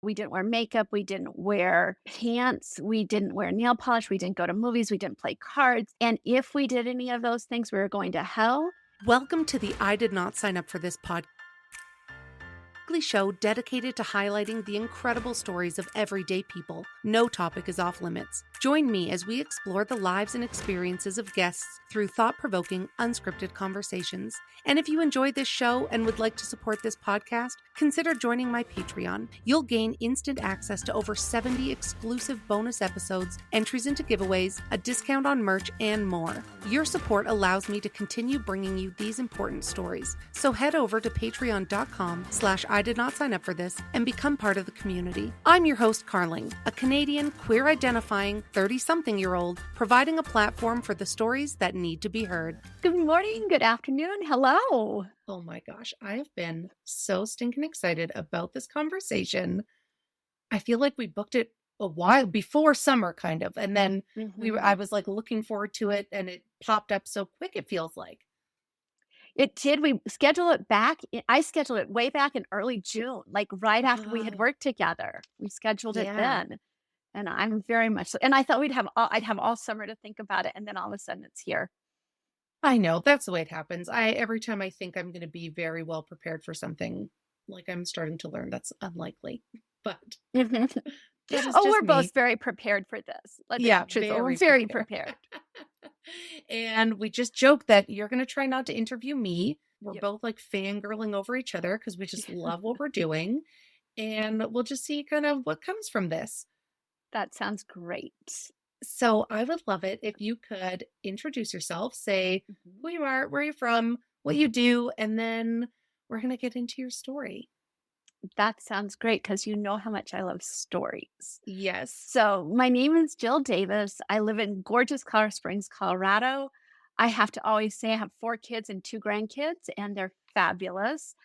We didn't wear makeup. We didn't wear pants. We didn't wear nail polish. We didn't go to movies. We didn't play cards. And if we did any of those things, we were going to hell. Welcome to the I Did Not Sign Up for This podcast show dedicated to highlighting the incredible stories of everyday people. No topic is off limits. Join me as we explore the lives and experiences of guests through thought-provoking, unscripted conversations. And if you enjoy this show and would like to support this podcast, consider joining my Patreon. You'll gain instant access to over 70 exclusive bonus episodes, entries into giveaways, a discount on merch, and more. Your support allows me to continue bringing you these important stories. So head over to patreon.com/I did not sign up for this and become part of the community. I'm your host, Carling, a Canadian queer-identifying 30-something-year-old providing a platform for the stories that need to be heard. Good morning, good afternoon, hello. Oh my gosh, I have been so stinking excited about this conversation. I feel like we booked it a while before summer, kind of, and then I was like looking forward to it, and it popped up so quick, it feels like. It did. We scheduled it back. I scheduled it way back in early June, like right after we had Ah, worked together. We scheduled it yeah. then. And I'm very much so. And I thought I'd have all summer to think about it. And then all of a sudden it's here. I know, that's the way it happens. Every time I think I'm gonna be very well prepared for something, like, I'm starting to learn that's unlikely, but Mhm. that is Oh, just we're both me. very prepared for this. Let's be Yeah, truthful. We're very very prepared. prepared. And we just joked that you're gonna try not to interview me. We're Yep. both, like, fangirling over each other because we just love what we're doing, and we'll just see kind of what comes from this. That sounds great. So I would love it if you could introduce yourself, say Mhm. who you are, where you're from, what you do, and then we're gonna get into your story. That sounds great because you know how much I love stories. Yes. So, my name is Jill Davis. I live in gorgeous Colorado Springs, Colorado. I have to always say I have 4 kids and 2 grandkids, and they're fabulous.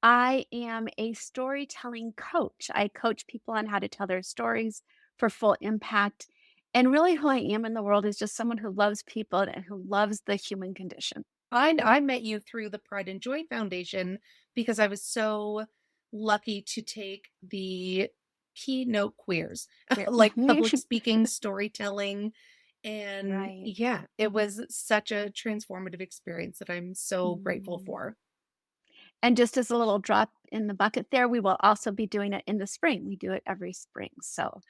I am a storytelling coach. I coach people on how to tell their stories for full impact. And really, who I am in the world is just someone who loves people and who loves the human condition. I met you through the Pride and Joy Foundation because I was so lucky to take the keynote queers, Where- like public speaking, storytelling. And right. yeah, it was such a transformative experience that I'm so grateful Mm. for. And just as a little drop in the bucket there, we will also be doing it in the spring. We do it every spring. So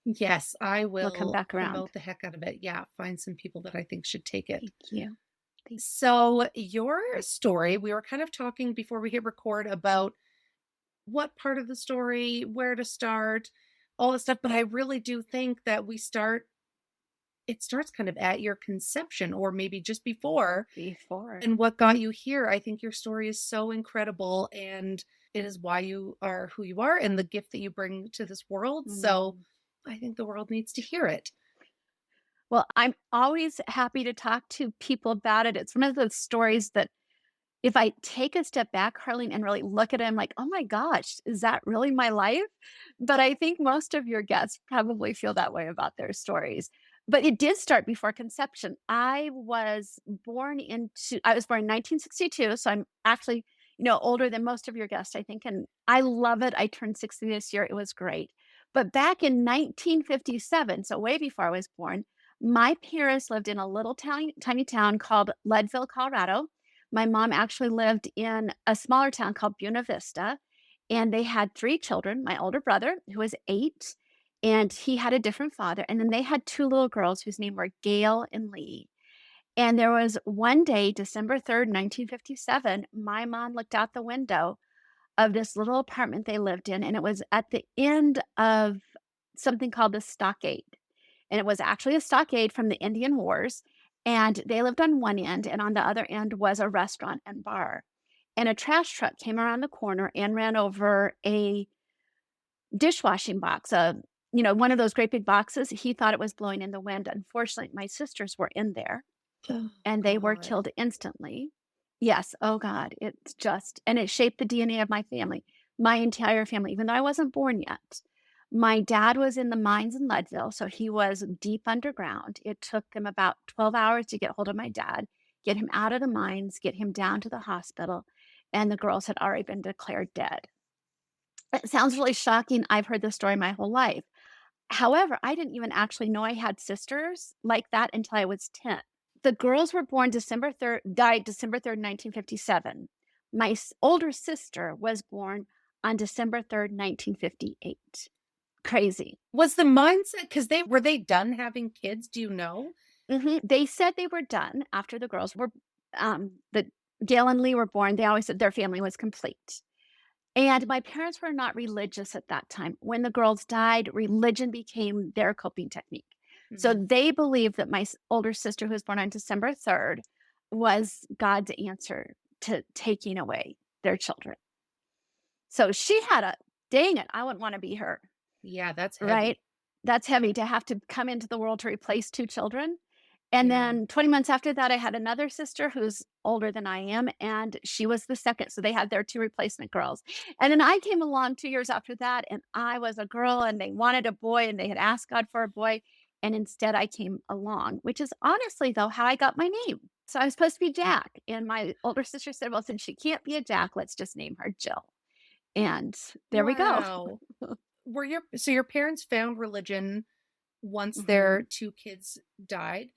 Yes, I we'll come will back around. promote the heck out of it. Yeah, find some people that I think should take it. Thank you. Thank So, your story, we were kind of talking before we hit record about what part of the story, where to start, all this stuff. But I really do think that it starts kind of at your conception or maybe just before. before. And what got you here, I think your story is so incredible and it is why you are who you are and the gift that you bring to this world. So Mm. I think the world needs to hear it. Well, I'm always happy to talk to people about it. It's one of those stories that if I take a step back, Harleen, and really look at it, I'm like, oh my gosh, is that really my life? But I think most of your guests probably feel that way about their stories. But it did start before conception. I was born in 1962. So I'm actually, older than most of your guests, I think. And I love it. I turned 60 this year. It was great. But back in 1957, so way before I was born, my parents lived in a little tiny town called Leadville, Colorado. My mom actually lived in a smaller town called Buena Vista, and they had 3 children. My older brother, who was 8, and he had a different father, and then they had 2 little girls whose name were Gail and Lee. And there was one day, December 3rd, 1957, my mom looked out the window of this little apartment they lived in, and it was at the end of something called the stockade. And it was actually a stockade from the Indian Wars, and they lived on one end, and on the other end was a restaurant and bar. And a trash truck came around the corner and ran over a dishwashing box, one of those great big boxes. He thought it was blowing in the wind. Unfortunately, my sisters were in there, Oh, and they were God. killed instantly. Yes, oh god, and it shaped the DNA of my family, my entire family, even though I wasn't born yet. My dad was in the mines in Leadville, so he was deep underground. It took them about 12 hours to get hold of my dad, get him out of the mines, get him down to the hospital, and the girls had already been declared dead. It sounds really shocking. I've heard this story my whole life. However, I didn't even actually know I had sisters like that until I was 10. The girls were born died December 3rd, 1957. My older sister was born on December 3rd, 1958. Crazy. Was the mindset because they done having kids? Do you know? They said they were done after the girls were, the Gail and Lee were born. They always said their family was complete. And my parents were not religious at that time. When the girls died, religion became their coping technique. So Mhm. they believed that my older sister, who was born on December 3rd, was God's answer to taking away their children. So she had a dang it, I wouldn't want to be her, Yeah, that's right? heavy. That's heavy to have to come into the world to replace two children. And Yeah. then 20 months after that, I had another sister who's older than I am, and she was the second. So they had their two replacement girls. And then I came along 2 years after that, and I was a girl, and they wanted a boy, and they had asked God for a boy. And instead, I came along, which is honestly, though, how I got my name. So I was supposed to be Jack. And my older sister said, well, since she can't be a Jack, let's just name her Jill. And there we go. Wow. Your parents found religion once their Mhm, 2 kids died,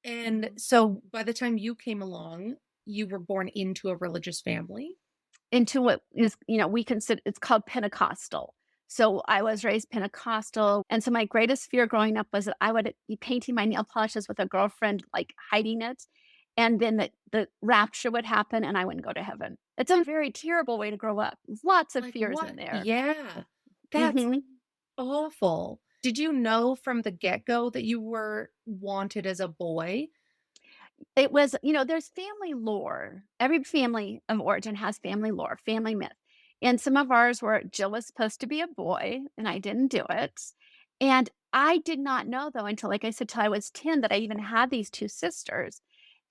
and mhm. so by the time you came along, you were born into a religious family? Into what is, we consider it's called Pentecostal. So I was raised Pentecostal, and so my greatest fear growing up was that I would be painting my nail polishes with a girlfriend, like, hiding it, and then the rapture would happen and I wouldn't go to heaven. It's a very terrible way to grow up. There's lots of Like, fears in what? there. Yeah. That's Mhm. awful. Did you know from the get-go that you were wanted as a boy? It was, there's family lore. Every family of origin has family lore, family myth. And some of ours were Jill was supposed to be a boy, and I didn't do it. And I did not know, though, until, like I said, till I was 10, that I even had these two sisters.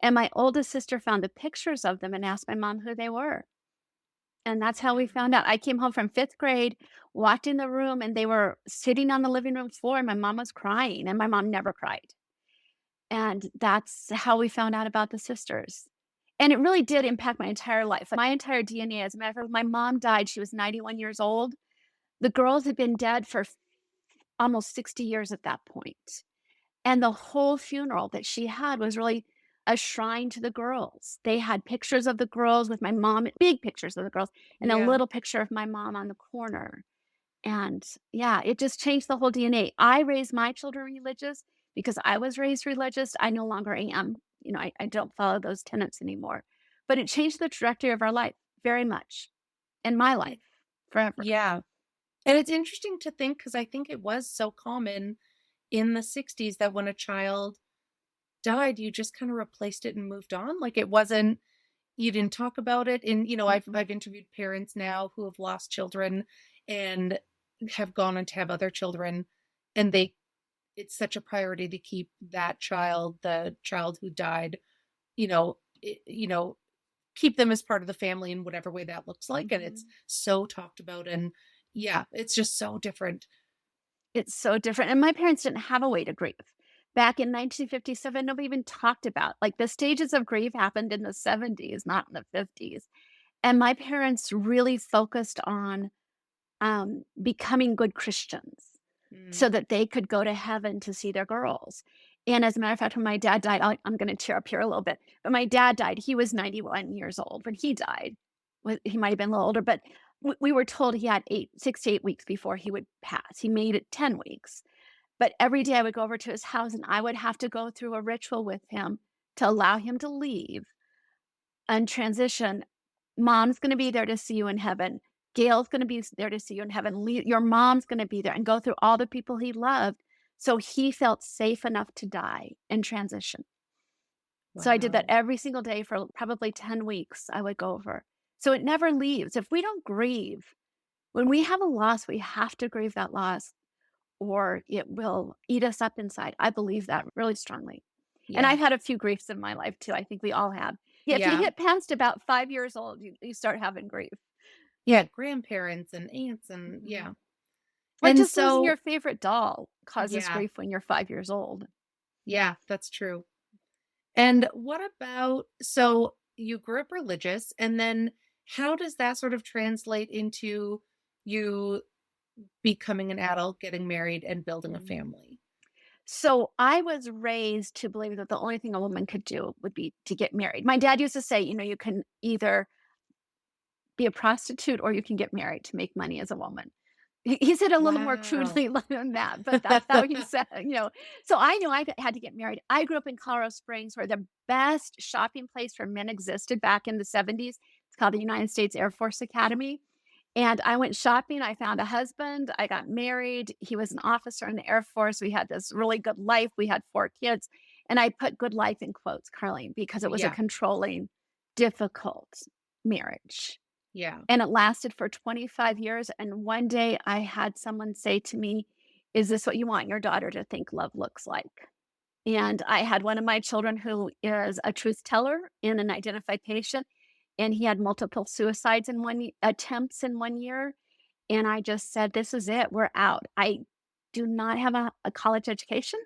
And my oldest sister found the pictures of them and asked my mom who they were. And that's how we Wow. found out. I came home from fifth grade, walked in the room, and they were sitting on the living room floor, and my mom was crying, and my mom never cried. And that's how we found out about the sisters. And it really did impact my entire life, my entire DNA. As a matter of fact, my mom died, she was 91 years old. The girls had been dead for almost 60 years at that point. And the whole funeral that she had was really a shrine to the girls. They had pictures of the girls with my mom, big pictures of the girls, and a Yeah. little picture of my mom on the corner. And yeah, it just changed the whole DNA. I raised my children religious because I was raised religious. I no longer am. I don't follow those tenets anymore. But it changed the trajectory of our life very much, in my Eh life, forever. yeah. And it's interesting to think because I think it was so common in the '60s that when a child died, you just kinda replaced it and moved on, like, it wasn't you didn't talk about it, and, Mm-mm, I've interviewed parents now who have lost children and have gone on to have other children, and it's such a priority to keep that child, the child who died, you know, keep them as part of the family in whatever way that looks like, and it's mhm. so talked about, and yeah, it's just so different. It's so different. And my parents didn't have a way to grieve. Back in 1957, nobody even talked about, like, the stages of grief happened in the 70s, not in the 50s. And my parents really focused on becoming good Christians so Mm, that they could go to heaven to see their girls. And as a matter of fact, when my dad died, I'm going to tear up here a little bit. But my dad died. He was 91 years old when he died. He might have been a little older, but we were told he had 6 to 8 weeks before he would pass. He made it 10 weeks. But every day I would go over to his house and I would have to go through a ritual with him to allow him to leave and transition. Mom's gonna be there to see you in heaven. Gail's gonna be there to see you in heaven. Your mom's gonna be there, and go through all the people he loved, so he felt safe enough to die and transition. So I did that wow. every single day for probably 10 weeks, I would go over. So it never leaves. If we don't grieve, when we have a loss, we have to grieve that loss or it will eat us up inside. I believe that really strongly. And Yeah. I've had a few griefs in my life too. I think we all have. Yeah, if you Yeah. hit past about 5 years old, you start having grief. Yeah, grandparents and aunts and Mhm. yeah. Or And just losing so your favorite doll causes yeah, grief when you're 5 years old. yeah, that's true. And what about so you grew up religious, and then how does that sort of translate into you becoming an adult, getting married, and building a Mhm. family? So I was raised to believe that the only thing a woman could do would be to get married. My dad used to say, you can either be a prostitute or you can get married to make money as a woman. He said a little more Wow. crudely than that,. But that's how he said. So I knew I had to get married. I grew up in Colorado Springs, where the best shopping place for men existed back in the 70s. It's called the United States Air Force Academy. And I went shopping. I found a husband. I got married. He was an officer in the Air Force. We had this really good life. We had 4 kids. And I put good life in quotes, Carlene, because it was a Yeah, controlling, difficult marriage. yeah. And it lasted for 25 years, and one day I had someone say to me, "Is this what you want your daughter to think love looks like?" And I had one of my children who is a truth teller and an identified patient, and he had multiple suicides in attempts in 1 year, and I just said, "This is it, we're out." I do not have a college education.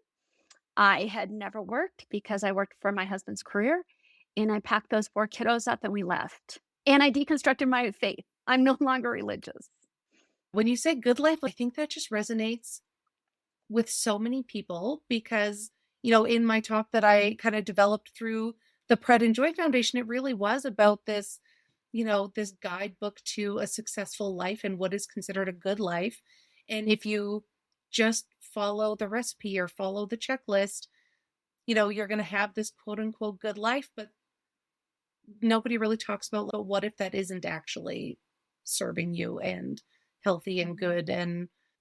I had never worked because I worked for my husband's career, and I packed those 4 kiddos up and we left. And I deconstructed my faith. I'm no longer religious. When you say good life, I think that just resonates with so many people because, in my talk that I kind of developed through the Pred and Joy Foundation, it really was about this, this guidebook to a successful life and what is considered a good life. And if you just follow the recipe or follow the checklist, you're going to have this quote unquote good life, but nobody really talks about, "Well, what if that isn't actually serving you and healthy and Mhm. good?"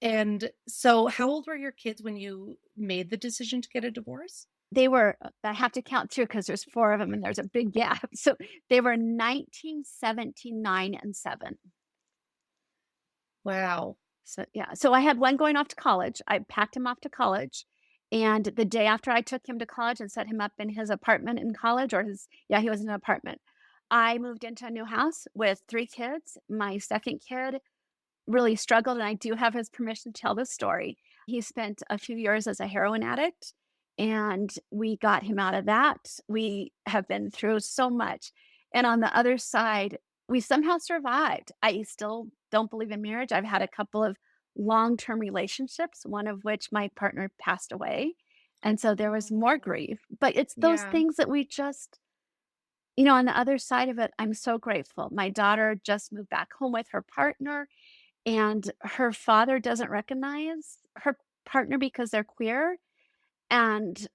And so how old were your kids when you made the decision to get a divorce? They were I have to count through because there's 4 of them and there's a big gap. So they were 19, 17, 9, and 7. Wow. So, yeah. So I had one going off to college. I packed him off to college, and the day after I took him to college and set him up in his apartment in college, or his yeah, he was in an apartment. I moved into a new house with 3 kids. My 2nd kid really struggled, and I do have his permission to tell this story. He spent a few years as a heroin addict, and we got him out of that. We have been through so much. And on the other side, we somehow survived. I still don't believe in marriage. I've had a couple of long-term relationships, one of which my partner passed away. And so there was more Oh, grief. But it's those yeah. things that we just on the other side of it, I'm so grateful. My daughter just moved back home with her partner, and her father doesn't recognize her partner because they're queer, and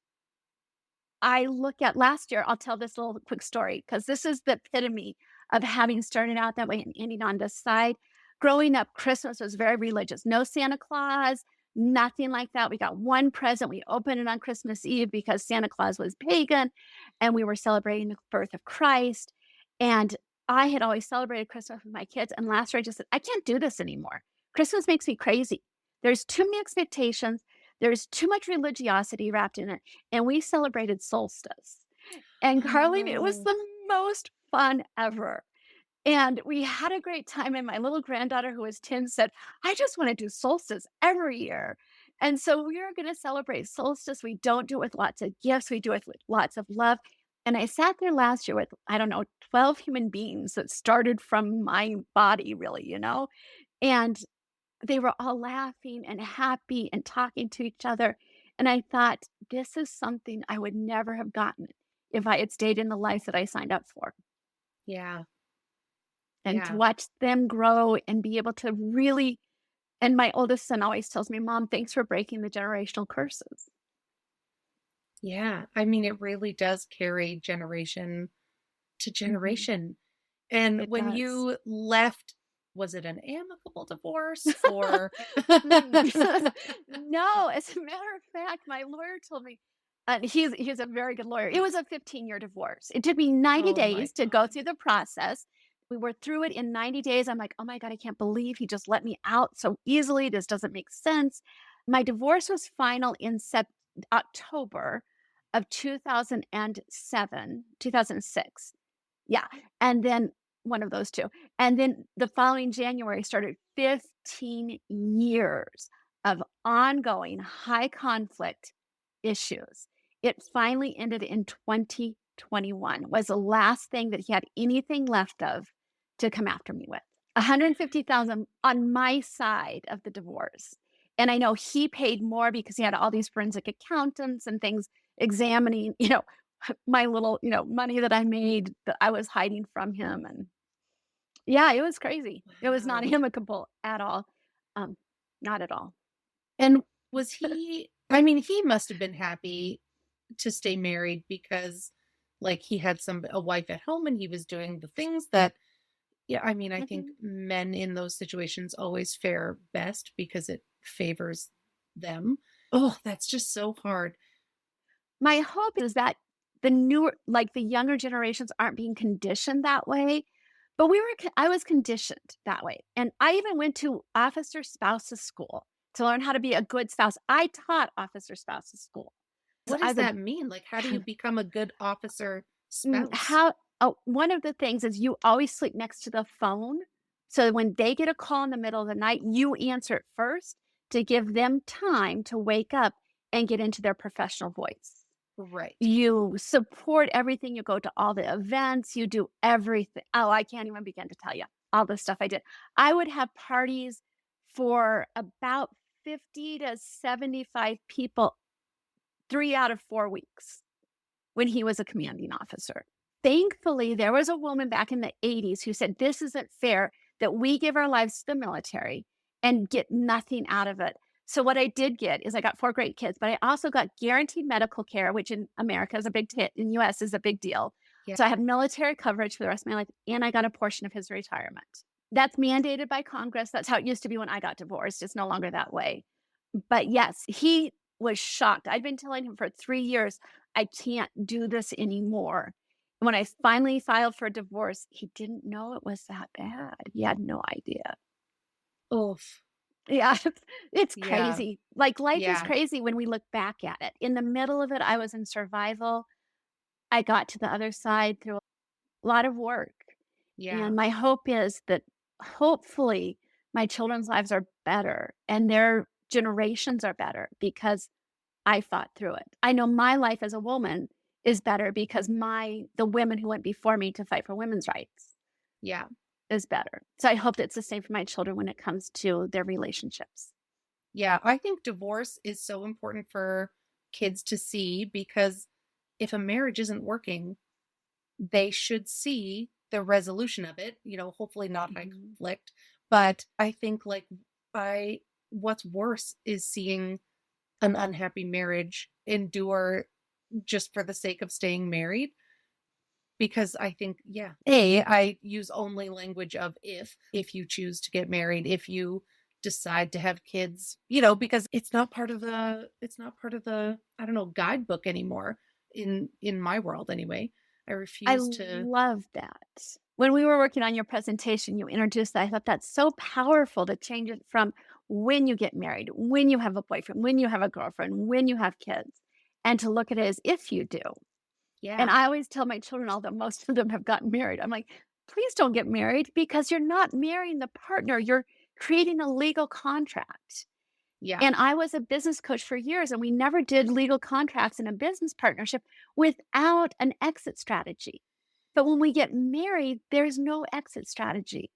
I look at last year I'll tell this little quick story because this is the epitome of having started out that way and ending on this side. Growing up, Christmas was very religious. No Santa Claus, nothing like that. We got one present. We opened it on Christmas Eve because Santa Claus was pagan, and we were celebrating the birth of Christ. And I had always celebrated Christmas with my kids, and last year I just said, "I can't do this anymore. Christmas makes me crazy. There's too many expectations. There's too much religiosity wrapped in it." And we celebrated solstice. And Carlene, it was Oh, the most fun ever. And we had a great time, and my little granddaughter, who was 10, said, "I just wanna do solstice every year." And so we are gonna celebrate solstice. We don't do it with lots of gifts, we do it with lots of love. And I sat there last year with, I don't know, 12 human beings that started from my body really. And they were all laughing and happy and talking to each other, and I thought, "This is something I would never have gotten if I had stayed in the life that I signed up for." yeah. And to Yeah. watch them grow and be able to really and my oldest son always tells me, "Mom, thanks for breaking the generational curses." Yeah. I mean, it really does carry generation to Mhm. generation. And It when does. you left, was it an amicable divorce or Mm. No, as a matter of fact, my lawyer told me, and he's a very good lawyer. It was a 15-year divorce. It took me 90 Oh my days to go god. through the process. We were through it in 90 days. I'm like, "Oh my god, I can't believe he just let me out so easily. This doesn't make sense." My divorce was final in October of 2007, 2006. Yeah, and then one of those 2. And then the following January started 15 years of ongoing high conflict issues. It finally ended in 2021, was the last thing that he had anything left of to come after me with. 150,000 on my side of the divorce. And I know he paid more because he had all these forensic accountants and things examining, my little, money that I made that I was hiding from him. And yeah, it was crazy. It was not Wow. amicable at all. Um, not at all. And was he I mean, he must have been happy to stay married because, like, he had a wife at home and he was doing the things that yeah, I mean, I think Mhm. men in those situations always fare best because it favors them. Oh, that's just so hard. My hope is that the younger generations aren't being conditioned that way, but I was conditioned that way. And I even went to officer spouses school to learn how to be a good spouse. I taught officer spouses school. So What I does was a that mean? Like, how do you become a good officer spouse? how oh, one of the things is you always sleep next to the phone. So when they get a call in the middle of the night, you answer it first to give them time to wake up and get into their professional voice. Right. You support everything, you go to all the events, you do everything. Oh, I can't even begin to tell you all the stuff I did. I would have parties for about 50 to 75 people 3 out of 4 weeks when he was a commanding officer. Thankfully, there was a woman back in the '80s who said, "This isn't fair that we give our lives to the military and get nothing out of it." So what I did get is I got 4 great kids, but I also got guaranteed medical care, which in America is a big hit, in US is a big deal. Yeah. So I have military coverage for the rest of my life, and I got a portion of his retirement. That's mandated by Congress. That's how it used to be when I got divorced. It's no longer that way. But yes, he was shocked. I'd been telling him for 3 years, "I can't do this anymore." When I finally filed for divorce, he didn't know it was that bad. He had no idea. Oof. Yeah, it's Yeah. crazy. Like, life is Yeah. crazy when we look back at it. In the middle of it, I was in survival. I got to the other side through a lot of work, Yeah. and my hope is that hopefully my children's lives are better and their generations are better because I fought through it. I know my life as a woman is better because the women who went before me to fight for women's rights Yeah. is better. So I hope it's the same for my children when it comes to their relationships. Yeah. I think divorce is so important for kids to see because if a marriage isn't working, they should see the resolution of it, hopefully not high Mhm. conflict. But I think like I what's worse is seeing an unhappy marriage endure just for the sake of staying married. Because I think, yeah, I use only language of if you choose to get married, if you decide to have kids, because it's not part of the, I don't know, guidebook anymore in my world anyway. I I refuse to love that. When we were working on your presentation, you introduced that. I thought that's so powerful to change it from when you get married, when you have a boyfriend, when you have a girlfriend, when you have kids, and to look at it as if you do. And yeah, I always tell my children, although most of them have gotten married, I'm like, please don't get married because you're not marrying the partner. You're creating a legal contract. yeah, And I was a business coach for years, and we never did legal contracts in a business partnership without an exit strategy. But when we get married, there's no exit strategy.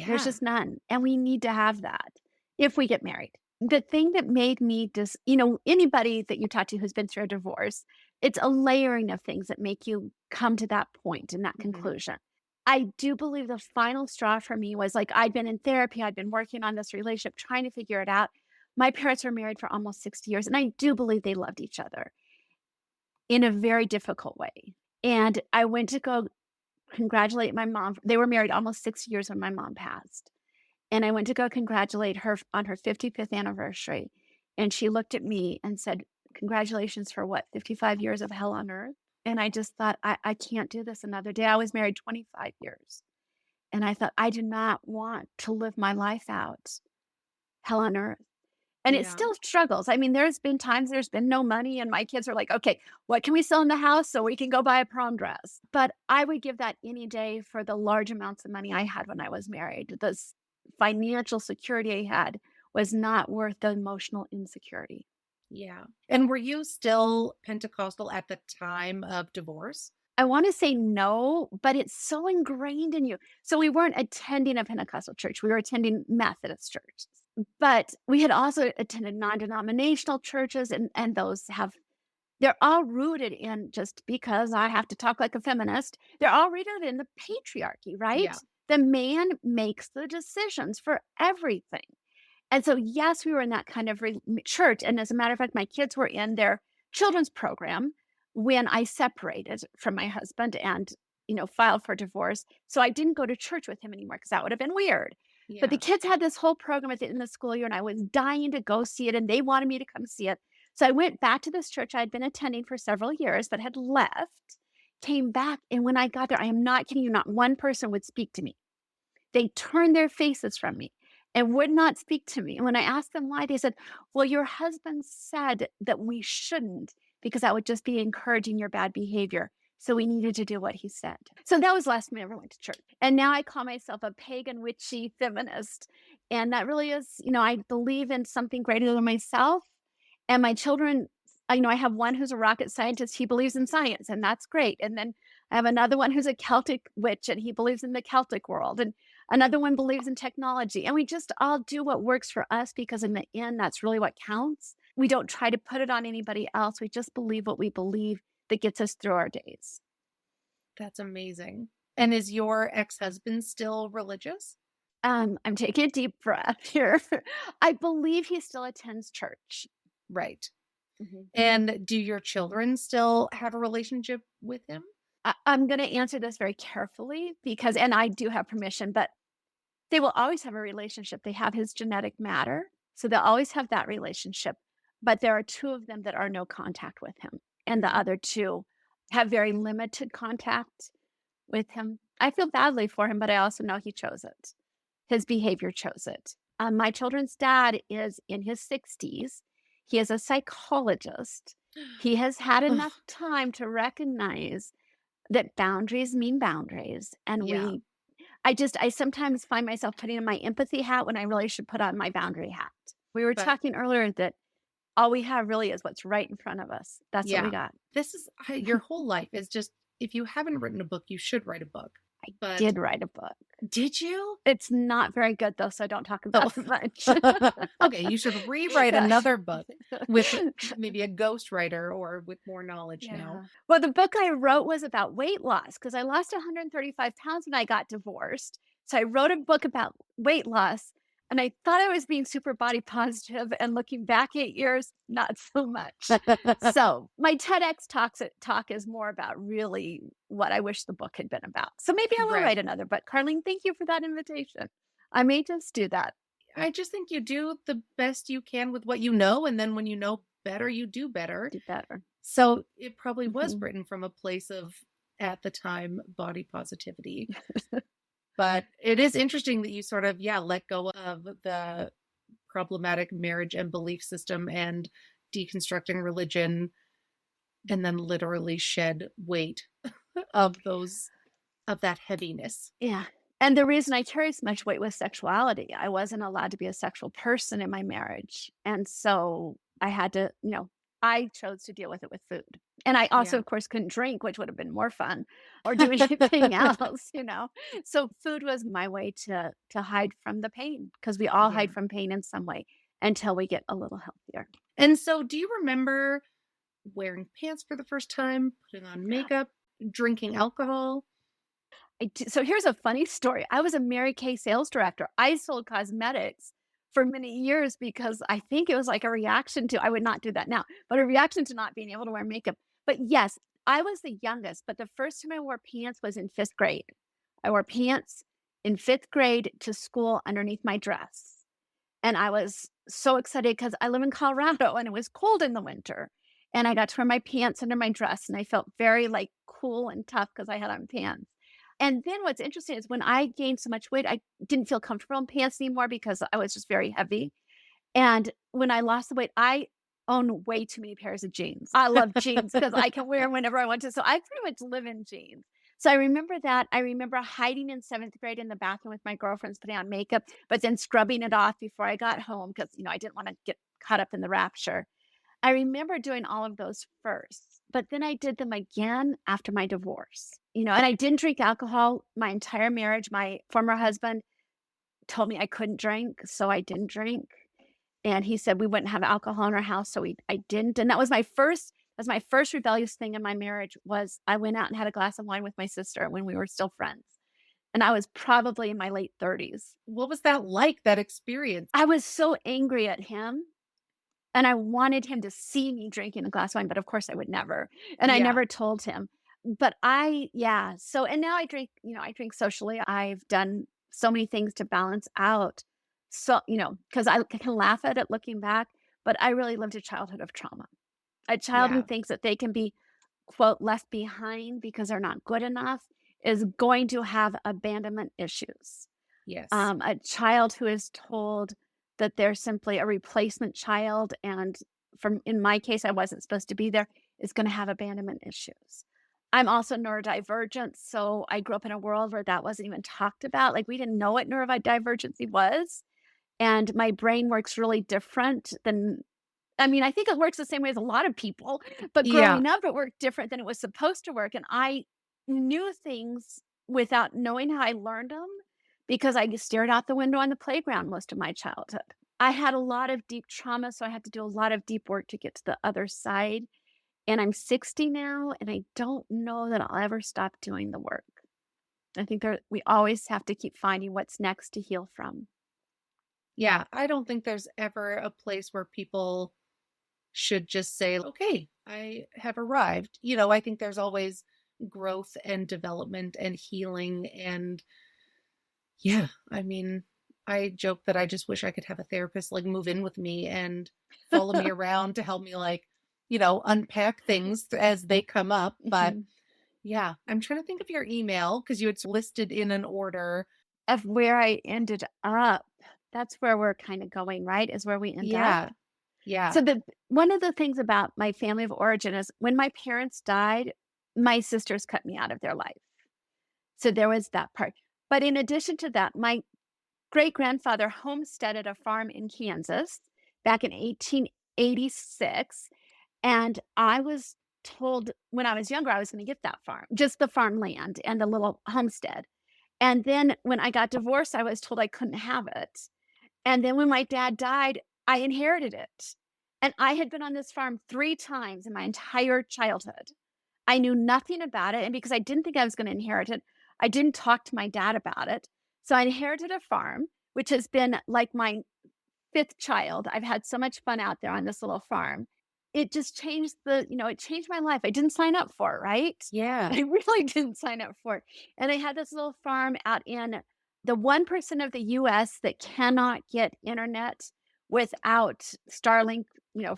There's yeah, just none. And we need to have that if we get married. The thing that made me anybody that you talk to who's been through a divorce, it's a layering of things that make you come to that point and that mhm, conclusion. I do believe the final straw for me was like I'd been in therapy, I'd been working on this relationship, trying to figure it out. My parents were married for almost 60 years, and I do believe they loved each other in a very difficult way. And I went to go congratulate my mom. They were married almost 6 years when my mom passed. And I went to go congratulate her on her 55th anniversary, and she looked at me and said, "Congratulations for what, 55 years of hell on earth?" And I just thought, I can't do this another day. I was married 25 years, and I thought, "I do not want to live my life out hell on earth." And it yeah, still struggles. I mean, there's been no money, and my kids are like, "Okay, what can we sell in the house so we can go buy a prom dress?" But I would give that any day for the large amounts of money I had when I was married. Financial security I had was not worth the emotional insecurity. yeah. And were you still Pentecostal at the time of divorce? I wanna say no, but it's so ingrained in you. So we weren't attending a Pentecostal church, we were attending Methodist churches. But we had also attended non-denominational churches, and those have they're all rooted in, just because I have to talk like a feminist, they're all rooted in the patriarchy, right? Yeah. The man makes the decisions for everything. And so, yes, we were in that kind of church. And as a matter of fact, my kids were in their children's program when I separated from my husband and, filed for divorce. So I didn't go to church with him anymore because that would have been weird. But the Yeah. kids had this whole program at the end of the school year, and I was dying to go see it, and they wanted me to come see it. So I went back to this church I'd been attending for several years, but had left, came back. And when I got there, I am not kidding you, not one person would speak to me. They turned their faces from me and would not speak to me. And when I asked them why, they said, "Well, your husband said that we shouldn't because that would just be encouraging your bad behavior. So we needed to do what he said." So that was the last time I ever went to church. And now I call myself a pagan, witchy feminist. And that really is, I believe in something greater than myself. And my children, I have one who's a rocket scientist. He believes in science, and that's great. And then I have another one who's a Celtic witch, and he believes in the Celtic world. And another one believes in technology. And we just all do what works for us because, in the end, that's really what counts. We don't try to put it on anybody else. We just believe what we believe that gets us through our days. That's amazing. And is your ex-husband still religious? I'm taking a deep breath here. I believe he still attends church. Right. Mhm. And do your children still have a relationship with him? I'm going to answer this very carefully because, and I do have permission, but they will always have a relationship. They have his genetic matter, so they'll always have that relationship. But there are two of them that are no contact with him, and the Mhm. other two have very limited contact with him. I feel badly for him, but I also know he chose it. His behavior chose it. My children's dad is in his 60s. He is a psychologist. He has had Ugh, enough time to recognize that boundaries mean boundaries, and yeah, I sometimes find myself putting on my empathy hat when I really should put on my boundary hat. We were but talking earlier that all we have really is what's right in front of us. That's what we yeah, got. this is your whole life is just if you haven't written a book, you should write a book. I But did write a book. did you? It's not very good though, so I don't talk Oh, about it much. okay. You should rewrite Yeah. another book with maybe a ghostwriter or with more knowledge now. Yeah. Well, the book I wrote was about weight loss because I lost 135 pounds when I got divorced. So I wrote a book about weight loss, and I thought I was being super body positive, and looking back 8 years, not so much. So my TEDx talk is more about really what I wish the book had been about. So maybe I will Right. write another book. Carlene, thank you for that invitation. I may just do that. I just think you do the best you can with what you know. And then when you know better, you do better. Do better. So it probably was Mhm. written from a place of, at the time, body positivity. But it is interesting that you sort of, yeah, let go of the problematic marriage and belief system and deconstructing religion and then literally shed weight of of that heaviness. Yeah. And the reason I carried so much weight was sexuality. I wasn't allowed to be a sexual person in my marriage. And so I had to, I chose to deal with it with food. And I also, Yeah. of course, couldn't drink, which would have been more fun, or do anything else. So food was my way to hide from the pain because we all Yeah. hide from pain in some way until we get a little healthier. And so do you remember wearing pants for the first time, putting on makeup, drinking alcohol? So here's a funny story. I was a Mary Kay sales director. I sold cosmetics for many years because I think it was like a reaction to, I would not do that now, but a reaction to not being able to wear makeup. But yes, I was the youngest, but the first time I wore pants was in fifth grade. I wore pants in fifth grade to school underneath my dress. And I was so excited because I live in Colorado and it was cold in the winter. And I got to wear my pants under my dress and I felt very like cool and tough because I had on pants. And then what's interesting is when I gained so much weight, I didn't feel comfortable in pants anymore because I was just very heavy. And when I lost the weight, I own way too many pairs of jeans. I love jeans because I can wear 'em whenever I want to. So I pretty much live in jeans. So I remember that. I remember hiding in seventh grade in the bathroom with my girlfriends, putting on makeup, but then scrubbing it off before I got home because, I didn't want to get caught up in the rapture. I remember doing all of those first, but then I did them again after my divorce, and I didn't drink alcohol my entire marriage. My former husband told me I couldn't drink, so I didn't drink. And he said we wouldn't have alcohol in our house, so I didn't. And that was my first rebellious thing in my marriage was I went out and had a glass of wine with my sister when we were still friends. And I was probably in my late 30s. What was that like, that experience? I was so angry at him. And I wanted him to see me drinking a glass of wine, but of course I would never, and I Yeah. never told him. But yeah, so and now I drink socially. I've done so many things to balance out. So, because I can laugh at it looking back, but I really lived a childhood of trauma. A child who Yeah. thinks that they can be, quote, "left behind" because they're not good enough is going to have abandonment issues. Yes. A child who is told that they're simply a replacement child, and from in my case, I wasn't supposed to be there, is gonna have abandonment issues. I'm also neurodivergent, so I grew up in a world where that wasn't even talked about, like, we didn't know what neurodivergency was, and my brain works really different than I mean, I think it works the same way as a lot of people, but Yeah. growing up, it worked different than it was supposed to work, and I knew things without knowing how I learned them because I just stared out the window on the playground most of my childhood. I had a lot of deep trauma, so I had to do a lot of deep work to get to the other side, and I'm 60 now, and I don't know that I'll ever stop doing the work. I think we always have to keep finding what's next to heal from. Yeah. I don't think there's ever a place where people should just say, okay, I have arrived. I think there's always growth and development and healing. And yeah, I mean, I joke that I just wish I could have a therapist like move in with me and follow me around to help me, like, unpack things as they come up. But Mhm. yeah, I'm trying to think of your email because you had listed in an order. Of where I ended up, that's where we're kinda going, right, is where we end up? Yeah. Yeah. So the one of the things about my family of origin is when my parents died, my sisters cut me out of their life. So there was that part. But in addition to that, my great-grandfather homesteaded a farm in Kansas back in 1886, and I was told when I was younger I was gonna get that farm, just the farmland and the little homestead. And then when I got divorced, I was told I couldn't have it. And then when my dad died, I inherited it. And I had been on this farm 3 times in my entire childhood. I knew nothing about it, and because I didn't think I was gonna inherit it, I didn't talk to my dad about it. So I inherited a farm, which has been like my 5th child. I've had so much fun out there on this little farm. It just changed it changed my life. I didn't sign up for it, right? Yeah. I really didn't sign up for it. And I had this little farm out in the 1% of the US that cannot get internet without Starlink,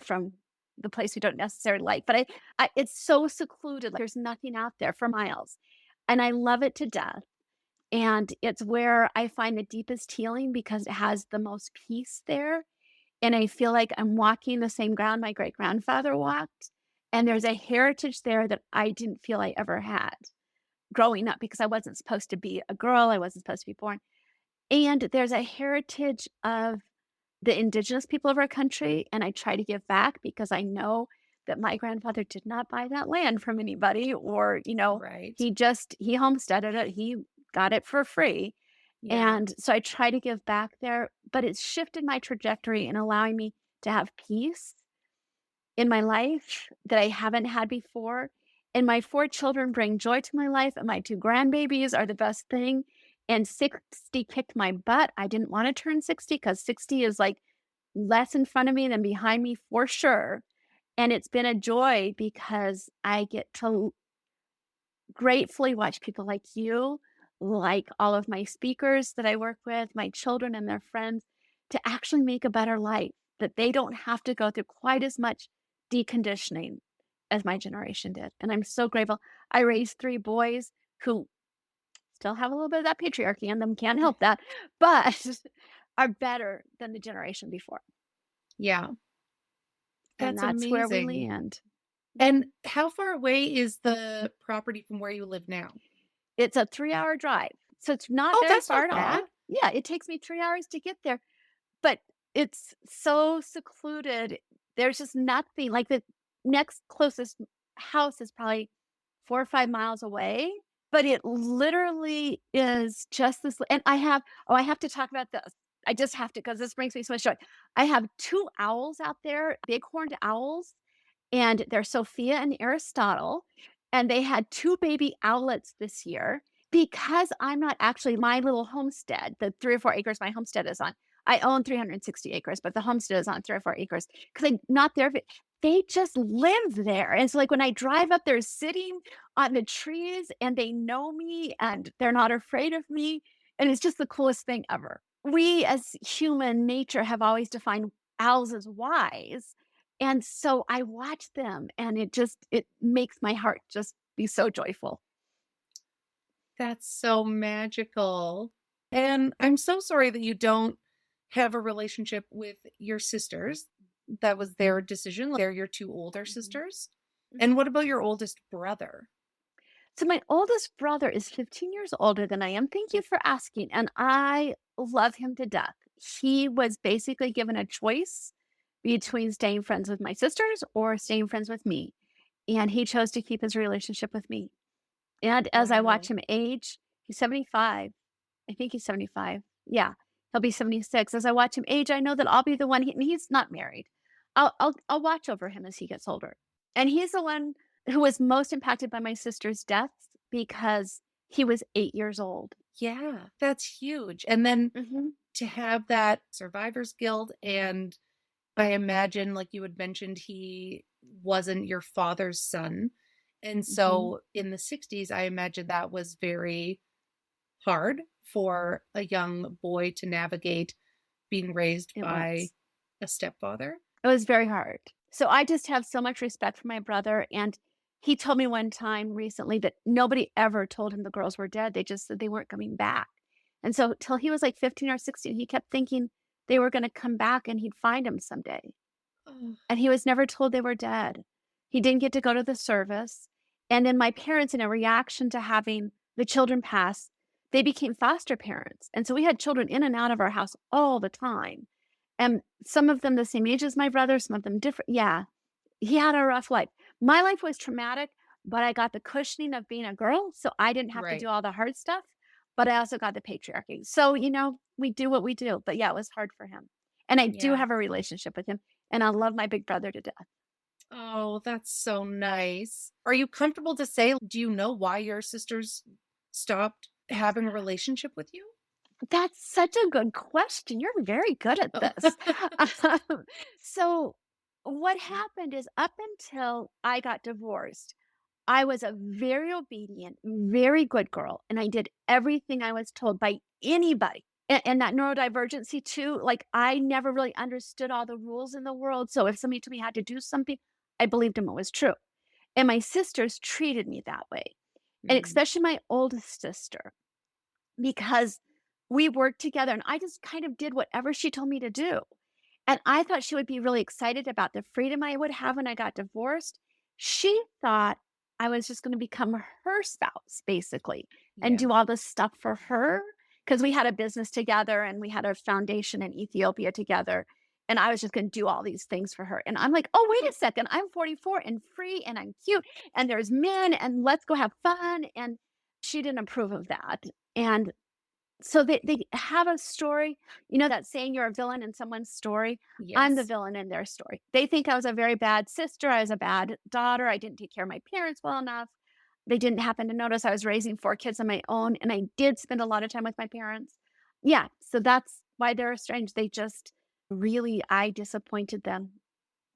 from the place we don't necessarily like. But it's so secluded. Like, there's nothing out there for miles. And I love it to death. And it's where I find the deepest healing because it has the most peace there, and I feel like I'm walking the same ground my great-grandfather walked, and there's a heritage there that I didn't feel I ever had growing up because I wasn't supposed to be a girl, I wasn't supposed to be born, and there's a heritage of the indigenous people of our country, and I try to give back because I know that my grandfather did not buy that land from anybody or, Right. he homesteaded it, he got it for free, Yeah. and so I try to give back there, but it's shifted my trajectory in allowing me to have peace in my life that I haven't had before. And my 4 children bring joy to my life, and my 2 grandbabies are the best thing. And 60 kicked my butt. I didn't want to turn 60 because 60 is like less in front of me than behind me for sure. And it's been a joy because I get to gratefully watch people like you, like all of my speakers that I work with, my children and their friends, to actually make a better life, that they don't have to go through quite as much deconditioning as my generation did. And I'm so grateful. I raised 3 boys who still have a little bit of that patriarchy in them, can't help that, but are better than the generation before. Yeah. And That's that's where we amazing. land. And how far away is the property from where you live now? It's a 3-hour drive, so it's not Oh, very that's far not at bad. all. Yeah, it takes me 3 hours to get there. But it's so secluded. There's just nothing like, the next closest house is probably 4 or 5 miles away, but it literally is just this and I have to talk about this. I just have to because this brings me so much joy. I have 2 owls out there, bighorned owls, and they're Sophia and Aristotle, and they had 2 baby owlets this year because I'm not actually my little homestead, the 3 or 4 acres my homestead is on. I own 360 acres, but the homestead is on 3 or 4 acres because 'cause I'm not there, but they just live there, and so, like, when I drive up, they're sitting on the trees, and they know me, and they're not afraid of me, and it's just the coolest thing ever. We, as human nature, have always defined owls as wise, and so I watch them, and it makes my heart just be so joyful. That's so magical. And I'm so sorry that you don't have a relationship with your sisters. That was their decision. They're your 2 older Mhm, sisters. And mhm. what about your oldest brother? So my oldest brother is 15 years older than I am. Thank you for asking, and I love him to death. He was basically given a choice between staying friends with my sisters or staying friends with me, and he chose to keep his relationship with me. And as I watch Wow. him age, he's 75. I think he's 75. Yeah, he'll be 76. As I watch him age, I know that I'll be the one and he's not married. I'll watch over him as he gets older. And he's the one who was most impacted by my sister's death because he was 8 years old. Yeah, that's huge. And then Mhm, to have that survivor's guilt, and I imagine, like you had mentioned, he wasn't your father's son. And mhm. so in the 60s, I imagine that was very hard for a young boy to navigate being raised It by was. a stepfather. It was very hard. So I just have so much respect for my brother, and he told me one time recently that nobody ever told him the girls were dead. They just said they weren't coming back. And so till he was like 15 or 16, he kept thinking they were gonna come back and he'd find them someday. Oh, And he was never told they were dead. He didn't get to go to the service. And then my parents, in a reaction to having the children pass, they became foster parents. And so we had children in and out of our house all the time. And some of them the same age as my brother, some of them different. Yeah, he had a rough life. My life was traumatic, but I got the cushioning of being a girl, so I didn't have to do right. all the hard stuff, but I also got the patriarchy. So, we do what we do, but yeah, it was hard for him. And I do Yeah. have a relationship with him, and I love my big brother to death. Oh, that's so nice. Are you comfortable to say, do you know why your sisters stopped having a relationship with you? That's such a good question. You're very good at this. Um, so what happened is up until I got divorced, I was a very obedient, very good girl, and I did everything I was told by anybody. And that neurodivergency too, like I never really understood all the rules in the world. So if somebody told me I had to do something, I believed them it was true. And my sisters treated me that way. And Mm, especially my oldest sister, because we worked together and I just kind of did whatever she told me to do. And I thought she would be really excited about the freedom I would have when I got divorced. She thought I was just going to become her spouse, basically, and yeah. do all this stuff for her because we had a business together and we had a foundation in Ethiopia together. And I was just going to do all these things for her. And I'm like, oh, wait a second. I'm 44 and free and I'm cute and there's men and let's go have fun. And she didn't approve of that. And so they have a story, that saying you're a villain in someone's story? I'm the Yes. villain in their story. They think I was a very bad sister, I was a bad daughter, I didn't take care of my parents well enough. They didn't happen to notice I was raising 4 kids on my own, and I did spend a lot of time with my parents. Yeah, so that's why they're estranged. They just really I disappointed them,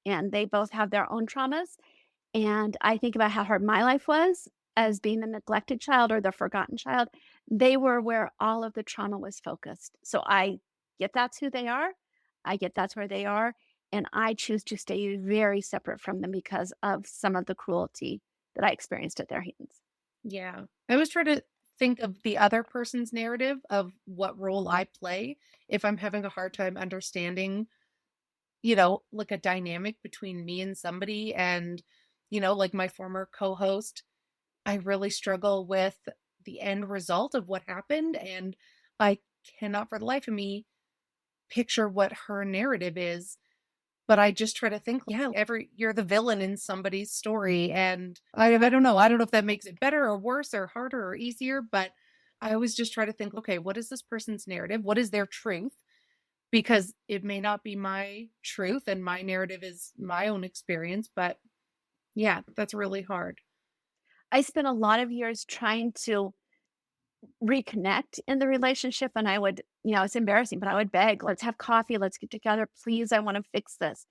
and they both have their own traumas, and I think about how hard my life was as being the neglected child or the forgotten child. They were where all of the trauma was focused. So I get that's who they are. I get that's where they are. And I choose to stay very separate from them because of some of the cruelty that I experienced at their hands. Yeah. I always try to think of the other person's narrative of what role I play if I'm having a hard time understanding, like a dynamic between me and somebody. And, like my former co host, I really struggle with the end result of what happened. And I cannot for the life of me picture what her narrative is. But I just try to think, yeah, you're the villain in somebody's story. And I don't know. I don't know if that makes it better or worse or harder or easier, but I always just try to think, okay, what is this person's narrative? What is their truth? Because it may not be my truth and my narrative is my own experience, but yeah, that's really hard. I spent a lot of years trying to reconnect in the relationship, and I would, it's embarrassing, but I would beg, "Let's have coffee, let's get together, please, I wanna fix this."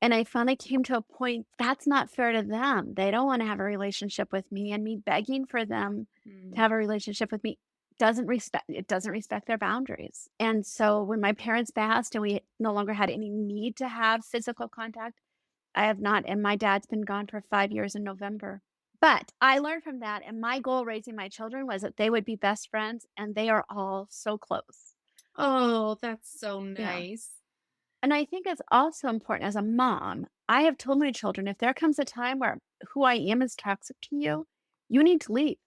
And I finally came to a point that's not fair to them. They don't wanna have a relationship with me, and me begging for them to Mm. have a relationship with me doesn't respect their boundaries. And so when my parents passed and we no longer had any need to have physical contact, I have not, and my dad's been gone for 5 years in November. But I learned from that, and my goal raising my children was that they would be best friends, and they are all so close. Oh, that's so Yeah. nice. And I think it's also important as a mom, I have told my children, if there comes a time where who I am is toxic to you, you need to leave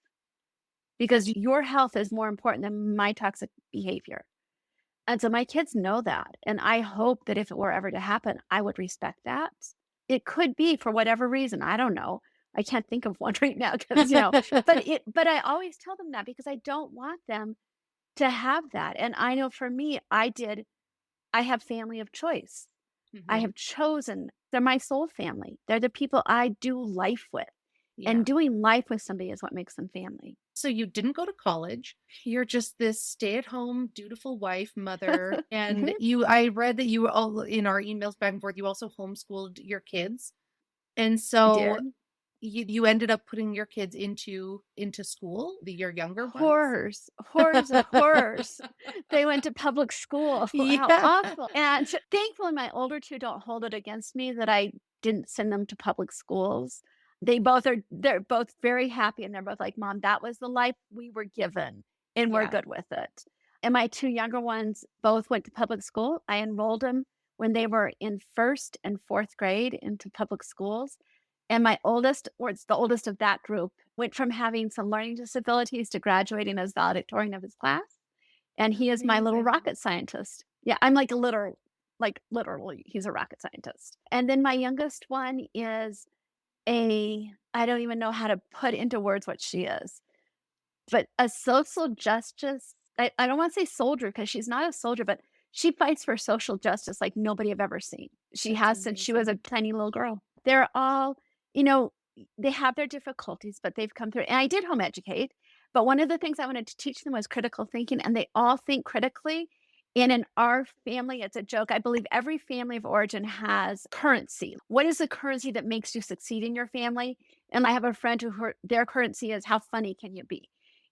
because your health is more important than my toxic behavior. And so my kids know that. And I hope that if it were ever to happen, I would respect that. It could be for whatever reason. I don't know. I can't think of one right now because, but I always tell them that because I don't want them to have that. And I know for me, I have family of choice. I Mhm. have chosen, they're my soul family. They're the people I do life with. And Yeah. doing life with somebody is what makes them family. So you didn't go to college. You're just this stay-at-home, dutiful wife, mother, and Mhm. I read that you were all in our emails back and forth, you also homeschooled your kids. And I so did. you ended up putting your kids into school, your younger ones? Horrors, horrors of horrors. They went to public school. How Yeah. awful. And thankfully, my older 2 don't hold it against me that I didn't send them to public schools. They're both very happy, and they're both like, "Mom, that was the life we were given, and we're Yeah. good with it." And my 2 younger ones both went to public school. I enrolled them when they were in 1st and 4th grade into public schools. And my oldest, or it's the oldest of that group, went from having some learning disabilities to graduating as valedictorian of his class, and he is my little Amazing. rocket scientist. Yeah, I'm like literally, he's a rocket scientist. And then my youngest one is I don't even know how to put into words what she is. But a social justice, I don't wanna say soldier because she's not a soldier, but she fights for social justice like nobody I've ever seen. She That's has since she was a amazing. tiny little girl. They're all, you know, they have their difficulties, but they've come through, and I did home educate, but one of the things I wanted to teach them was critical thinking, and they all think critically. And in our family, it's a joke. I believe every family of origin has currency. What is the currency that makes you succeed in your family? And I have a friend who their currency is how funny can you be?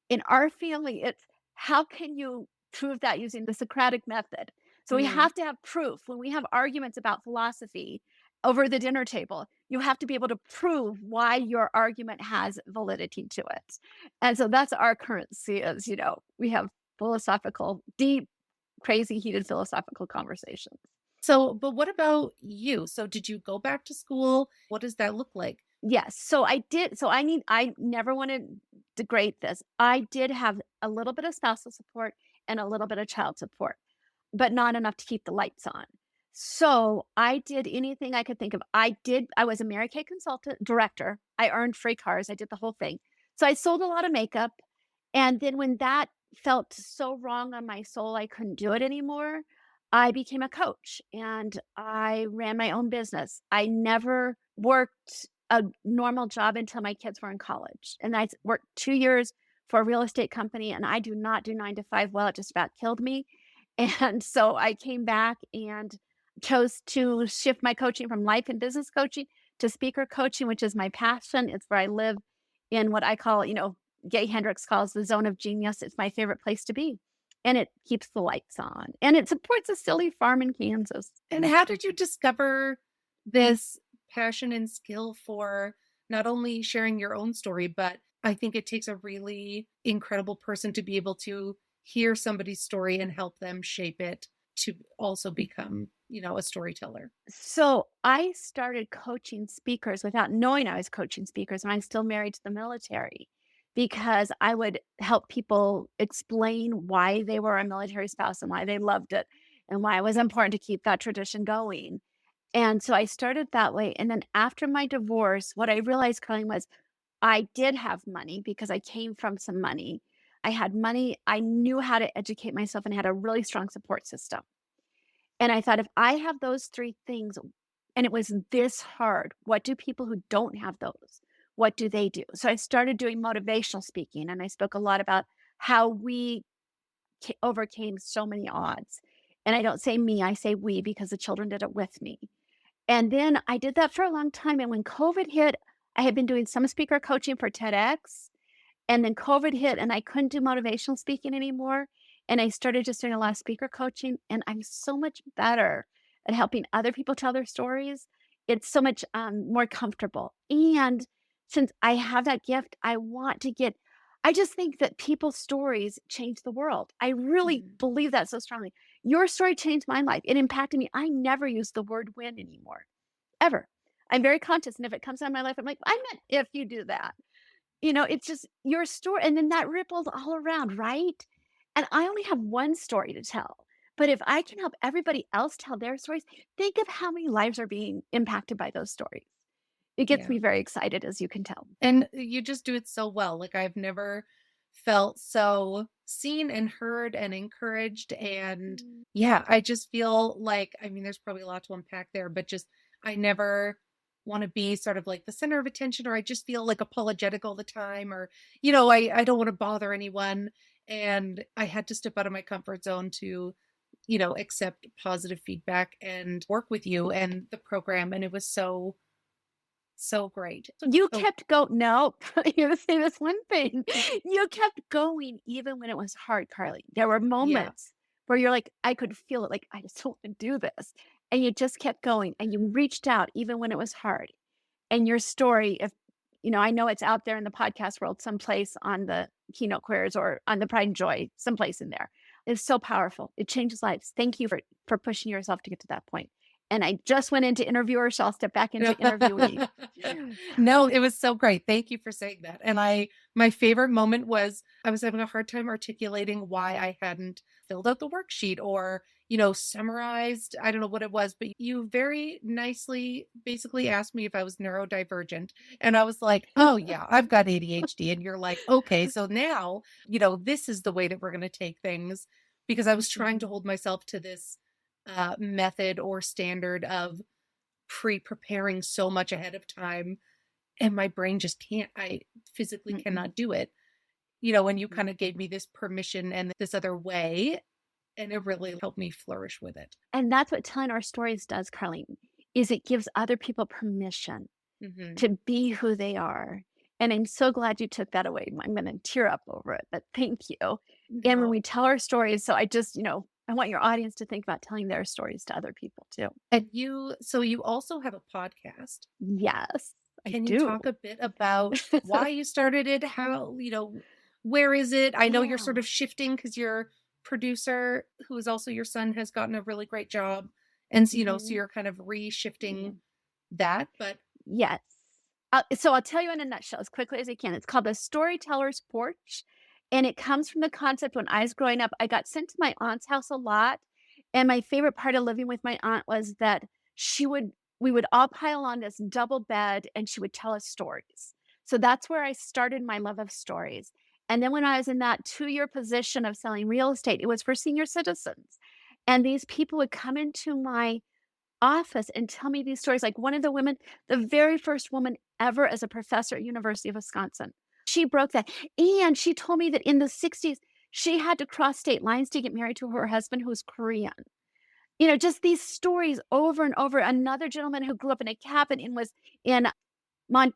In our family, it's how can you prove that using the Socratic method? So we Mm. have to have proof. When we have arguments about philosophy over the dinner table, you have to be able to prove why your argument has validity to it. And so that's our currency is, we have philosophical, deep, crazy, heated philosophical conversations. So, but what about you? So did you go back to school? What does that look like? Yes, so I did so I never wanna degrade this. I did have a little bit of spousal support and a little bit of child support, but not enough to keep the lights on. So, I did anything I could think of. I was a Mary Kay consultant director. I earned free cars, I did the whole thing. So, I sold a lot of makeup, and then when that felt so wrong on my soul, I couldn't do it anymore, I became a coach, and I ran my own business. I never worked a normal job until my kids were in college, and I worked 2 years for a real estate company, and I do not do 9 to 5 well, it just about killed me. And so I came back and chose to shift my coaching from life and business coaching to speaker coaching, which is my passion. It's where I live in what I call, Gay Hendricks calls the zone of genius. It's my favorite place to be. And it keeps the lights on. And it supports a silly farm in Kansas. And how did you discover this passion and skill for not only sharing your own story, but I think it takes a really incredible person to be able to hear somebody's story and help them shape it to also become, a storyteller. So I started coaching speakers without knowing I was coaching speakers when I'm still married to the military because I would help people explain why they were a military spouse and why they loved it and why it was important to keep that tradition going. And so I started that way. And then after my divorce, what I realized, Colleen, was I did have money because I came from some money. I had money. I knew how to educate myself and had a really strong support system. And I thought, if I have those three things and it was this hard, what do people who don't have those? What do they do? So I started doing motivational speaking and I spoke a lot about how we overcame so many odds. And I don't say me, I say we because the children did it with me. And then I did that for a long time. And when COVID hit, I had been doing some speaker coaching for TEDx. And then COVID hit and I couldn't do motivational speaking anymore. And I started just doing a lot of speaker coaching. And I'm so much better at helping other people tell their stories. It's so much more comfortable. And since I have that gift, I just think that people's stories change the world. I really Mhm. believe that so strongly. Your story changed my life. It impacted me. I never use the word win anymore, ever. I'm very conscious. And if it comes out of my life, I'm like, I meant if you do that. It's just your story, and then that ripples all around, right? And I only have one story to tell, but if I can help everybody else tell their stories, think of how many lives are being impacted by those stories. It gets Yeah. me very excited, as you can tell. And you just do it so well. Like, I've never felt so seen and heard and encouraged. And Mm, yeah, I just feel like, I mean, there's probably a lot to unpack there, but just I never want to be sort of like the center of attention, or I just feel like apologetic all the time, or, I don't want to bother anyone. And I had to step out of my comfort zone to, accept positive feedback and work with you and the program. And it was so, so great. You So, kept go no, you're gonna say this one thing. You kept going even when it was hard, Carly. There were yeah. moments where you're like, "I could feel it, like, I just don't wanna do this." And you just kept going, and you reached out even when it was hard. And your story, if I know it's out there in the podcast world someplace on the Keynote Queers or on the Pride and Joy, someplace in there. It's so powerful. It changes lives. Thank you for pushing yourself to get to that point. And I just went into interviewer, so I'll step back into interviewee. No, it was so great. Thank you for saying that. And my favorite moment was I was having a hard time articulating why I hadn't filled out the worksheet or, summarized. I don't know what it was, but you very nicely basically asked me if I was neurodivergent. And I was like, oh, yeah, I've got ADHD. And you're like, okay, so now, this is the way that we're going to take things, because I was trying to Mhm, hold myself to this method or standard of pre-preparing so much ahead of time, and my brain just can't, I physically mm-mm, cannot do it. And you mhm. kind of gave me this permission and this other way, and it really helped me flourish with it. And that's what telling our stories does, Carlene, is it gives other people permission Hmm. to be who they are. And I'm so glad you took that away. I'm gonna tear up over it, but thank you. And when No. we tell our stories, so I want your audience to think about telling their stories to other people too. And you also have a podcast. Yes, I Can you do. talk a bit about why you started it? How, where is it? I know you're sort Yeah. of shifting because your producer, who is also your son, has gotten a really great job. And so Mhm. you're kind of Yeah. reshifting that. But Yes. So I'll tell you in a nutshell as quickly as I can. It's called The Storyteller's Porch, and it comes from the concept when I was growing up, I got sent to my aunt's house a lot, and my favorite part of living with my aunt was that she would we would all pile on this double bed, and she would tell us stories. So that's where I started my love of stories. And then when I was in that 2-year position of selling real estate, it was for senior citizens. And these people would come into my office and tell me these stories. Like one of the women, the very first woman ever as a professor at University of Wisconsin, she broke that. And she told me that in the 60s, she had to cross state lines to get married to her husband who was Korean. Just these stories over and over. Another gentleman who grew up in a cabin and was in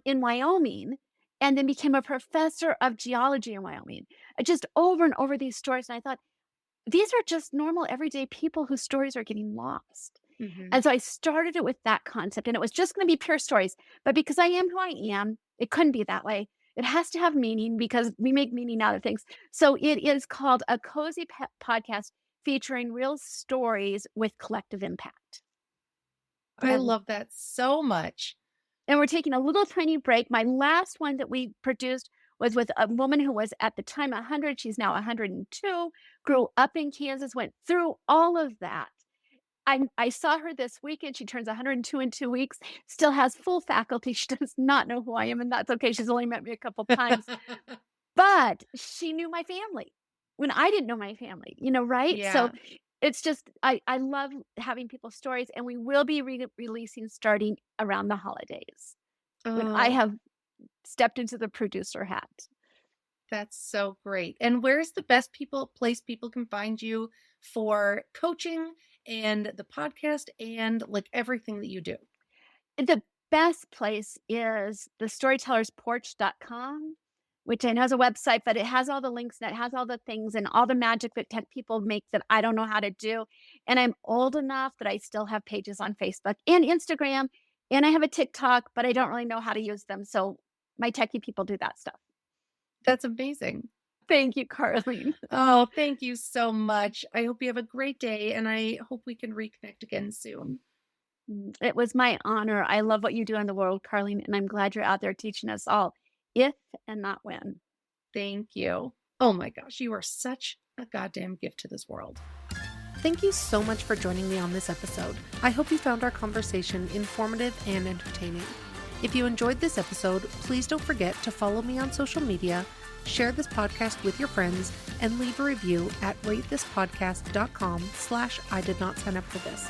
in Wyoming and then became a professor of geology in Wyoming. Just over and over these stories. And I thought, these are just normal everyday people whose stories are getting lost. mhm. And so I started it with that concept, and it was just gonna be pure stories, but because I am who I am, it couldn't be that way. It has to have meaning because we make meaning out of things. So it is called a cozy podcast featuring real stories with collective impact. I And love that so much. and we're taking a little tiny break. My last one that we produced was with a woman who was at the time 100, she's now 102, grew up in Kansas, went through all of that. I saw her this weekend. She turns 102 in 2 weeks, still has full faculty. She does not know who I am, and that's okay. She's only met me a couple times, but she knew my family when I didn't know my family, right? So Yeah. it's just I love having people's stories, and we will be releasing starting around the holidays when I Oh, have stepped into the producer hat. that's so great. And where's the best place people can find you for coaching and the podcast and like everything that you do? The best place is the storytellersporch.com, which I know is a website, but it has all the links and it has all the things and all the magic that tech people make that I don't know how to do. And I'm old enough that I still have pages on Facebook and Instagram, and I have a TikTok, but I don't really know how to use them. So my techie people do that stuff. That's amazing. Thank you, Carlene. Oh, thank you so much. I hope you have a great day and I hope we can reconnect again soon. It was my honor. I love what you do in the world, Carlene, and I'm glad you're out there teaching us all if and not when. Thank you. Oh my gosh, you are such a goddamn gift to this world. Thank you so much for joining me on this episode. I hope you found our conversation informative and entertaining. If you enjoyed this episode, please don't forget to follow me on social media, share this podcast with your friends, and leave a review at ratethispodcast.com/I did not sign up for this.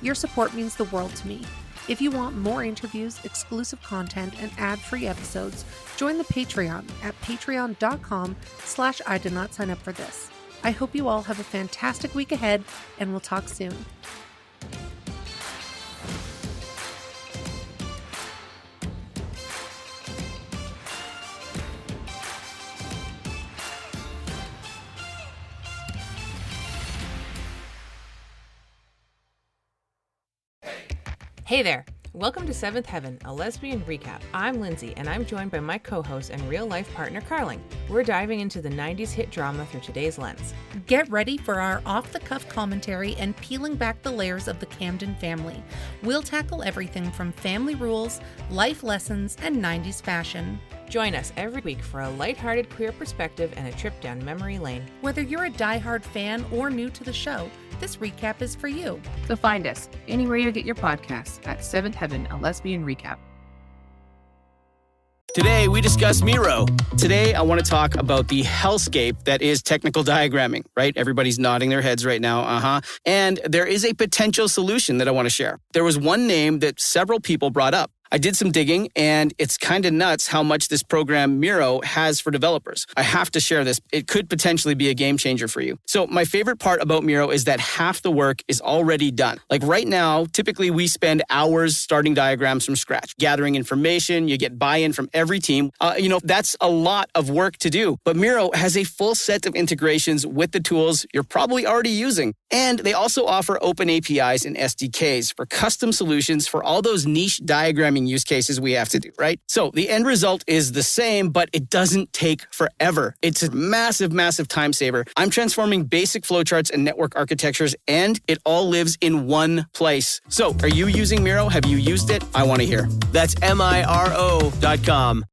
Your support means the world to me. If you want more interviews, exclusive content, and ad-free episodes, join the Patreon at patreon.com/I did not sign up for this. I hope you all have a fantastic week ahead, and we'll talk soon. Hey there! Welcome to Seventh Heaven, a lesbian recap. I'm Lindsay, and I'm joined by my co-host and real-life partner, Carling. We're diving into the 90s hit drama through today's lens. Get ready for our off-the-cuff commentary and peeling back the layers of the Camden family. We'll tackle everything from family rules, life lessons, and 90s fashion. Join us every week for a lighthearted queer perspective and a trip down memory lane. Whether you're a diehard fan or new to the show, this recap is for you. So find us anywhere you get your podcasts at Seventh Heaven, a lesbian recap. Today, we discuss Miro. Today, I want to talk about the hellscape that is technical diagramming, right? Everybody's nodding their heads right now, And there is a potential solution that I want to share. There was one name that several people brought up. I did some digging, and it's kind of nuts how much this program Miro has for developers. I have to share this. It could potentially be a game changer for you. So my favorite part about Miro is that half the work is already done. Like right now, typically we spend hours starting diagrams from scratch, gathering information. You get buy-in from every team. That's a lot of work to do. But Miro has a full set of integrations with the tools you're probably already using. And they also offer open APIs and SDKs for custom solutions for all those niche diagramming use cases we have to do, right? So the end result is the same, but it doesn't take forever. It's a massive, massive time saver. I'm transforming basic flowcharts and network architectures, and it all lives in one place. So are you using Miro? Have you used it? I want to hear. That's Miro.com.